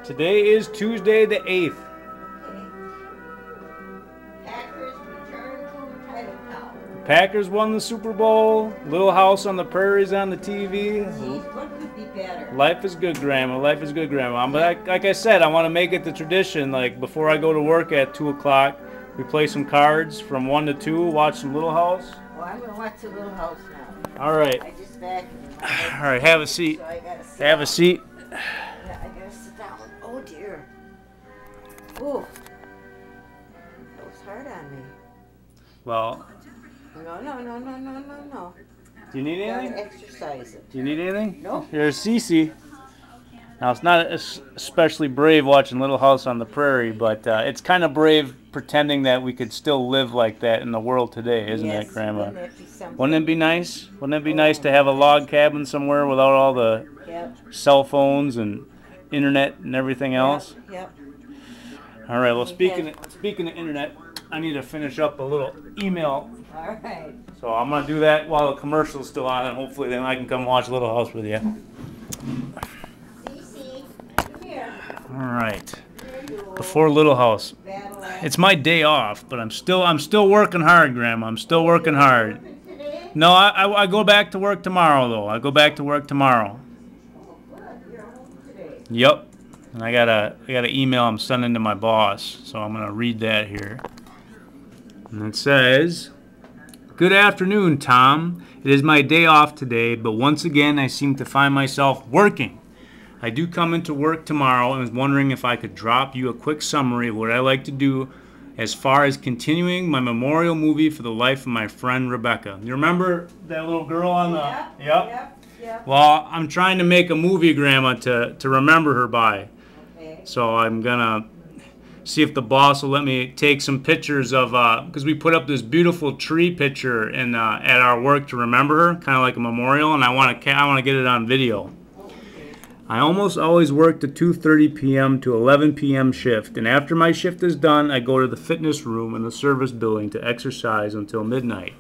Today is Tuesday the 8th. Packers return to title count. Packers won the Super Bowl. Little House on the Prairie's on the TV. Jeez, what could be better? Life is good, Grandma. Life is good, Grandma. But like I said, I want to make it the tradition. Like before I go to work at 2 o'clock, we play some cards from 1 to 2. Watch some Little House. Well, I'm gonna watch the Little House now. All right. I just vacuumed. All right. Have a seat. So I gotta sit Have down. a seat. Yeah, I gotta sit down. Oh dear. Ooh. That was hard on me. Well, No. do you need Gotta anything? exercise it. Do you need anything? No. Here's Cece. Now, it's not especially brave watching Little House on the Prairie, but it's kind of brave pretending that we could still live like that in the world today, isn't it, Grandma? Wouldn't that be something? Wouldn't it be nice? Wouldn't it be nice to have a log cabin somewhere without all the Yep. cell phones and internet and everything else? Yep. All right. Well, speaking of internet, I need to finish up a little email, All right. so I'm gonna do that while the commercial's still on, and hopefully then I can come watch Little House with you. Cece, come here. All right. Here you go. Before Little House. Battle axe. It's my day off, but I'm still working hard, Grandma. I'm still working hard. Today? No, I go back to work tomorrow, though. I go back to work tomorrow. Good. You're home today. Yep. And I got an email I'm sending to my boss, so I'm gonna read that here. And it says, "Good afternoon, Tom. It is my day off today, but once again I seem to find myself working. I do come into work tomorrow and was wondering if I could drop you a quick summary of what I like to do as far as continuing my memorial movie for the life of my friend Rebecca." You remember that little girl on the... Yep. Well, I'm trying to make a movie, Grandma, to remember her by. Okay. So I'm gonna see if the boss will let me take some pictures of, because we put up this beautiful tree picture in at our work to remember her, kind of like a memorial, and I want to get it on video. I almost always work the 2:30 p.m. to 11 p.m. shift, and after my shift is done, I go to the fitness room in the service building to exercise until midnight.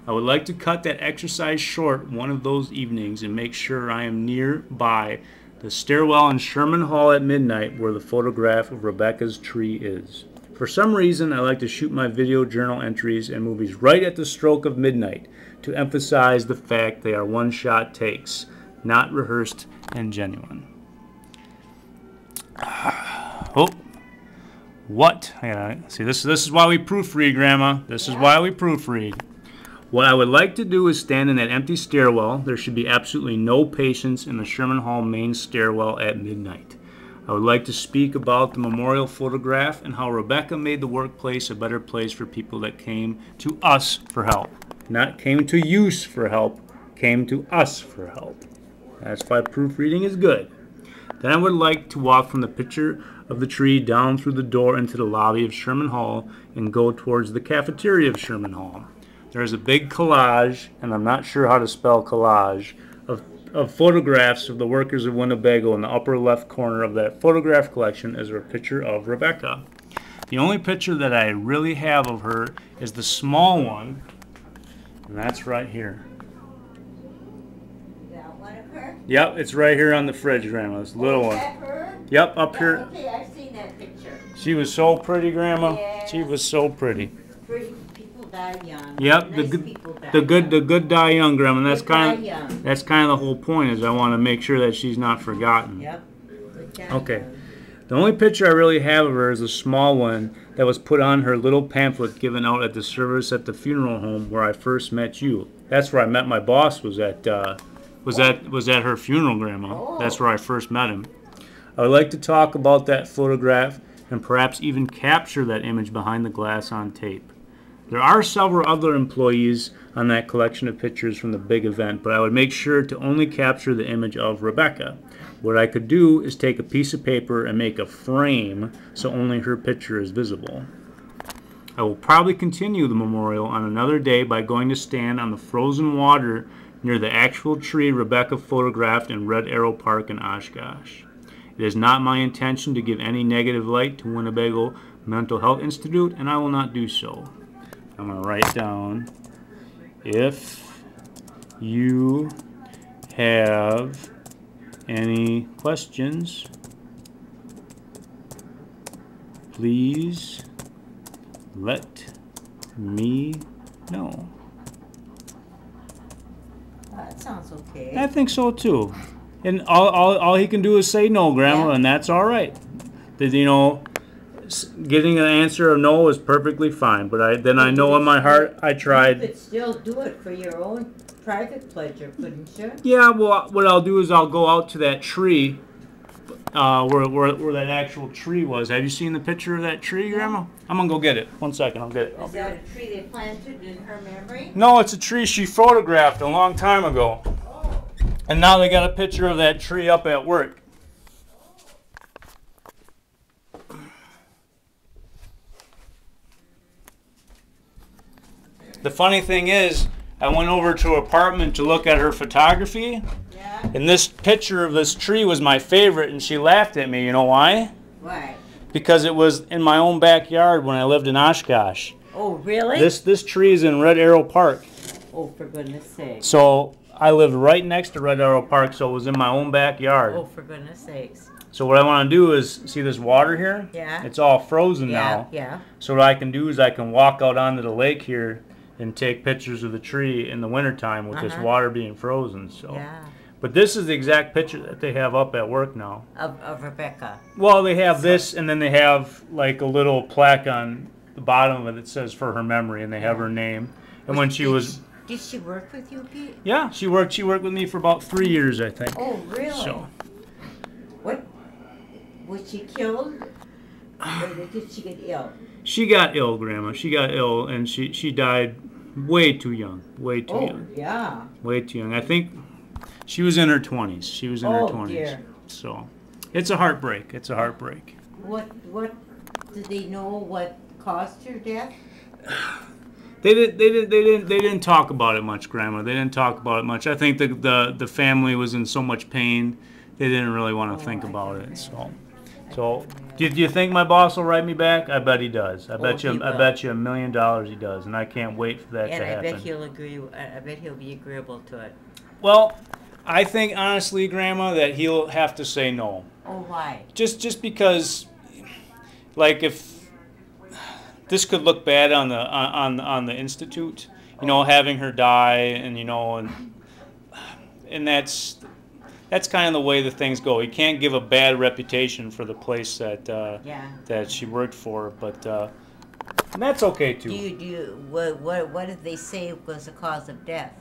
I would like to cut that exercise short one of those evenings and make sure I am nearby the stairwell in Sherman Hall at midnight where the photograph of Rebecca's tree is. For some reason, I like to shoot my video journal entries and movies right at the stroke of midnight to emphasize the fact they are one-shot takes, not rehearsed and genuine. Oh, what? See, this is why we proofread, Grandma. This is why we proofread. What I would like to do is stand in that empty stairwell. There should be absolutely no patients in the Sherman Hall main stairwell at midnight. I would like to speak about the memorial photograph and how Rebecca made the workplace a better place for people that came to us for help. Not came to use for help, came to us for help. That's why proofreading is good. Then I would like to walk from the picture of the tree down through the door into the lobby of Sherman Hall and go towards the cafeteria of Sherman Hall. There's a big collage, and I'm not sure how to spell collage, of photographs of the workers of Winnebago. In the upper left corner of that photograph collection is a picture of Rebecca. The only picture that I really have of her is the small one, and that's right here. That one of her? Yep, it's right here on the fridge, Grandma, this little Is one. that her? Yep, up here. Okay, I've seen that picture. She was so pretty, Grandma. Yeah. She was so pretty. Pretty people die young. Yep, Nice people die the good die young, Grandma. And that's They die kind young. of the whole point, is I want to make sure that she's not forgotten. Yep. Good die Okay. young. The only picture I really have of her is a small one that was put on her little pamphlet given out at the service at the funeral home where I first met you. That's where I met my boss. Was at her funeral, Grandma. Oh. That's where I first met him. I would like to talk about that photograph and perhaps even capture that image behind the glass on tape. There are several other employees on that collection of pictures from the big event, but I would make sure to only capture the image of Rebecca. What I could do is take a piece of paper and make a frame so only her picture is visible. I will probably continue the memorial on another day by going to stand on the frozen water near the actual tree Rebecca photographed in Red Arrow Park in Oshkosh. It is not my intention to give any negative light to Winnebago Mental Health Institute, and I will not do so. I'm going to write down, if you have any questions, Please let me know. That sounds okay. I think so too. And all he can do is say no, Grandma, Yeah. and that's all right. You know, getting an answer of no is perfectly fine. But I know in my heart I tried. You could still do it for your own private pleasure, couldn't you? Yeah, well, what I'll do is I'll go out to that tree, where that actual tree was. Have you seen the picture of that tree, Grandma? I'm gonna go get it. 1 second, I'll get it. Is that a tree they planted in her memory? No, it's a tree she photographed a long time ago. And now they got a picture of that tree up at work. The funny thing is, I went over to her apartment to look at her photography, Yeah. and this picture of this tree was my favorite, and she laughed at me. You know why? Why? Because it was in my own backyard when I lived in Oshkosh. Oh, really? This tree is in Red Arrow Park. Oh, for goodness sake. So I lived right next to Red Arrow Park, so it was in my own backyard. Oh, for goodness sakes. So what I want to do is, see this water here? Yeah. It's all frozen Yeah, now. yeah. So what I can do is I can walk out onto the lake here and take pictures of the tree in the wintertime with this water being frozen. So. Yeah. But this is the exact picture that they have up at work now. Of Rebecca. Well, they have this, and then they have like a little plaque on the bottom of it that says for her memory, and they have her name. And when she was... Did she work with you, Pete? Yeah, she worked with me for about 3 years, I think. Oh, really? So. What? Was she killed? Or did she get ill? She got ill, Grandma. She got ill, and she died way too young. Way too young. Yeah. Way too young. I think she was in her 20s. She was in her 20s. Dear. So, it's a heartbreak. It's a heartbreak. What did they know what caused her death? They didn't talk about it much, Grandma. They didn't talk about it much. I think the family was in so much pain, they didn't really want to think about it. So, do you think my boss will write me back? I bet he does. I bet you $1 million he does, and I can't wait for that to happen. And I bet he'll agree. I bet he'll be agreeable to it. Well, I think honestly, Grandma, that he'll have to say no. Oh, why? Just because, like, if this could look bad on the institute, you know, having her die, and you know, and that's kind of the way the things go. You can't give a bad reputation for the place that she worked for, but and that's okay too. What did they say was the cause of death?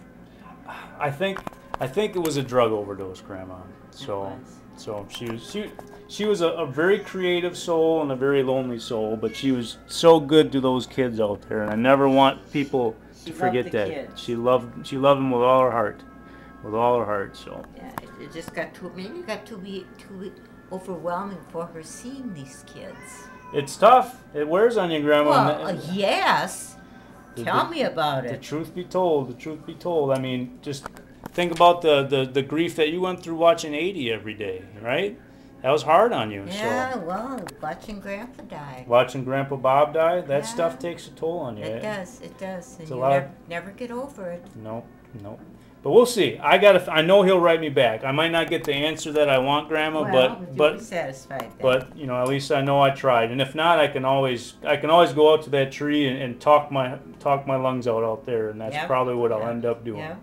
I think it was a drug overdose, Grandma. So she was a very creative soul and a very lonely soul, but she was so good to those kids out there, and I never want people to forget that. Kids. She loved them with all her heart. With all her heart, so. Yeah, it just got to be too overwhelming for her seeing these kids. It's tough. It wears on you, Grandma. Well, yes. Tell me about it. The truth be told, I mean, just think about the grief that you went through watching 80 every day, right? That was hard on you. Yeah, so. Well, watching Grandpa die. Watching Grandpa Bob die, that stuff takes a toll on you. It does. And it's you never get over it. Nope. But we'll see. I know he'll write me back. I might not get the answer that I want, Grandma, but be satisfied then. But you know, at least I know I tried. And if not, I can always go out to that tree and talk my lungs out there, and that's probably what I'll end up doing. Yeah.